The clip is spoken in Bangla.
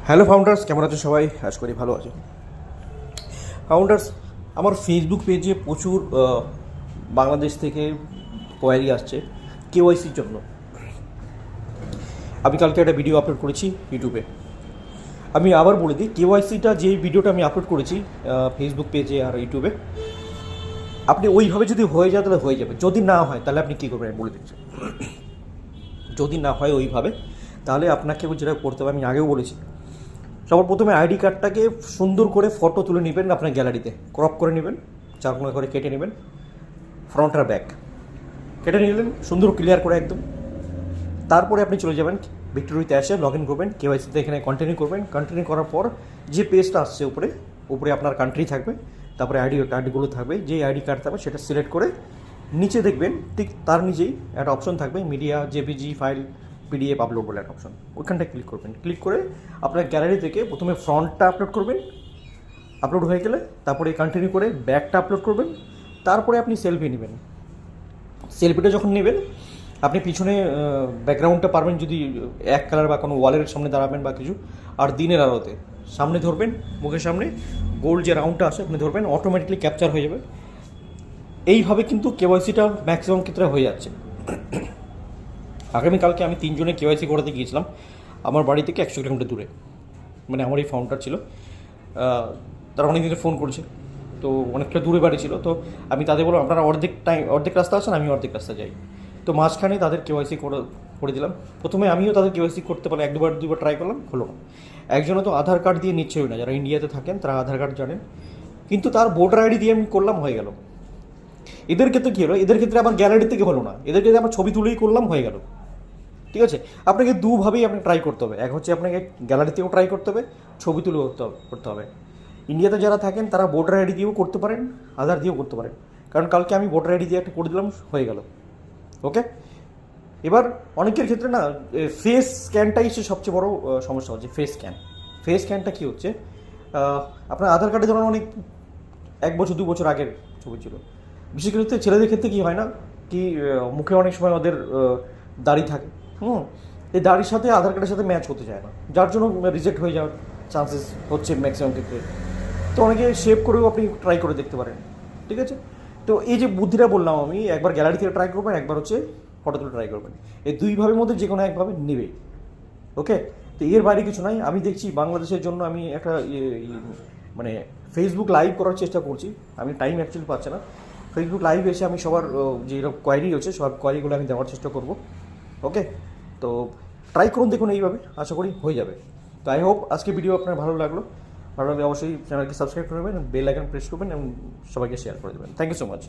হ্যালো ফাউন্ডার্স, কেমন আছো সবাই? আশা করি ভালো আছো। ফাউন্ডার্স, আমার ফেসবুক পেজে প্রচুর বাংলাদেশ থেকে কোয়ারি আসছে কেওয়াইসির জন্য। আমি কালকে একটা ভিডিও আপলোড করেছি ইউটিউবে। আমি আবার বলে দিই, কেওয়াইসিটা যে ভিডিওটা আমি আপলোড করেছি ফেসবুক পেজে আর ইউটিউবে, আপনি ওইভাবে যদি হয়ে যায় তাহলে হয়ে যাবে। যদি না হয় তাহলে আপনি কী করবেন আমি বলে দিচ্ছি। যদি না হয় ওইভাবে, তাহলে আপনাকে যেটা করতে হবে আমি আগেও বলেছি, সবার প্রথমে আইডি কার্ডটাকে সুন্দর করে ফটো তুলে নেবেন আপনার গ্যালারিতে, ক্রপ করে নেবেন, চারকোনা করে কেটে নেবেন, ফ্রন্ট আর ব্যাক কেটে নিলেন সুন্দর ক্লিয়ার করে একদম। তারপরে আপনি চলে যাবেন ভিক্টোরিতে, এসে লগ ইন করবেন, কেওয়াইসিতে এখানে কন্টিনিউ করবেন। কন্টিনিউ করার পর যে পেজটা আসছে উপরে উপরে আপনার কান্ট্রি থাকবে, তারপরে আইডি কার্ডগুলো থাকবে, যেই আইডি কার্ড থাকবে সেটা সিলেক্ট করে নিচে দেখবেন ঠিক তার নিচেই একটা অপশন থাকবে media, JPG file, PDF upload বলে একটা অপশন, ওইখানটায় ক্লিক করবেন। ক্লিক করে আপনার গ্যালারি থেকে প্রথমে ফ্রন্টটা আপলোড করবেন, আপলোড হয়ে গেলে তারপরে কন্টিনিউ করে ব্যাকটা আপলোড করবেন। তারপরে আপনি সেলফি নেবেন। সেলফিটা যখন নেবেন, আপনি পিছনে ব্যাকগ্রাউন্ডটা পারবেন যদি এক কালার বা কোনো ওয়ালের সামনে দাঁড়াবেন বা কিছু, আর দিনের আলোতে সামনে ধরবেন, মুখের সামনে গোল যে রাউন্ডটা আসে আপনি ধরবেন, অটোমেটিকলি ক্যাপচার হয়ে যাবে। এইভাবে কিন্তু কেওয়াইসিটা ম্যাক্সিমাম ক্ষেত্রে হয়ে যাচ্ছে। আগামীকালকে আমি 3 জনে কেওয়াইসি করাতে গিয়েছিলাম আমার বাড়ি থেকে 100 কিলোমিটার দূরে। মানে আমার এই ফাউন্ডার ছিল, তারা অনেক দিনে ফোন করেছে, তো অনেকটা দূরে বাড়ি ছিল। তো আমি তাদের বললাম আপনারা অর্ধেক রাস্তা আসেন, আমি অর্ধেক রাস্তা যাই। তো মাঝখানে তাদের কেওয়াইসি করে দিলাম। প্রথমে আমিও তাদের কেওয়াইসি করতে পারলাম, 1-2বার ট্রাই করলাম, হলো না। একজনও তো আধার কার্ড দিয়ে নিচ্ছেই না, যারা ইন্ডিয়াতে থাকেন তারা আধার কার্ড জানেন, কিন্তু তার ভোটার আইডি দিয়ে আমি করলাম, হয়ে গেল। এদের ক্ষেত্রে কী হলো, এদের ক্ষেত্রে আমার গ্যালারি থেকে হলো না, এদের ক্ষেত্রে আমার ছবি তুলেই করলাম, হয়ে গেল। ঠিক আছে, আপনাকে দুভাবেই আপনি ট্রাই করতে হবে। এক হচ্ছে আপনাকে গ্যালারিতেও ট্রাই করতে হবে, ছবি তুলেও করতে হবে। ইন্ডিয়াতে যারা থাকেন তারা ভোটার আইডি দিয়েও করতে পারেন, আধার দিয়েও করতে পারেন। কারণ কালকে আমি ভোটার আইডি দিয়ে একটা করে দিলাম, হয়ে গেল। ওকে, এবার অনেকের ক্ষেত্রে না ফেস স্ক্যানটাই হচ্ছে সবচেয়ে বড় সমস্যা হচ্ছে। ফেস স্ক্যানটা কী হচ্ছে, আপনার আধার কার্ডে ধরুন অনেক 1 বছর 2 বছর আগের ছবি ছিল। বিশেষ করে ছেলেদের ক্ষেত্রে কী হয় না কি, মুখে অনেক সময় ওদের দাড়ি থাকে, এই দাড়ির সাথে আধার কার্ডের সাথে ম্যাচ হতে চায় না, যার জন্য রিজেক্ট হয়ে যাওয়ার চান্সেস হচ্ছে ম্যাক্সিমাম ক্ষেত্রে। তো অনেকে শেভ করেও আপনি ট্রাই করে দেখতে পারেন। ঠিক আছে, তো এই যে বুদ্ধিটা বললাম আমি, একবার গ্যালারি থেকে ট্রাই করবেন, একবার হচ্ছে ফটো তুলে ট্রাই করবেন। এই দুইভাবের মধ্যে যে কোনো একভাবে নেবে। ওকে, তো এর বাইরে কিছু নাই। আমি দেখছি বাংলাদেশের জন্য আমি একটা মানে ফেসবুক লাইভ করার চেষ্টা করছি। আমি টাইম অ্যাকচুয়ালি পাচ্ছি না। ফেসবুক লাইভ এসে আমি সবার যে এরকম কোয়ারি হচ্ছে সব কোয়ারিগুলো আমি দেওয়ার চেষ্টা করব। ওকে, তো ট্রাই করুন, দেখুন, এইভাবে আশা করি হয়ে যাবে। তো আই হোপ আজকে ভিডিও আপনার ভালো লাগলো অবশ্যই চ্যানেলকে সাবস্ক্রাইব করবেন, বেল আইকন প্রেস করবেন এবং সবাইকে শেয়ার করে দেবেন। Thank you so much.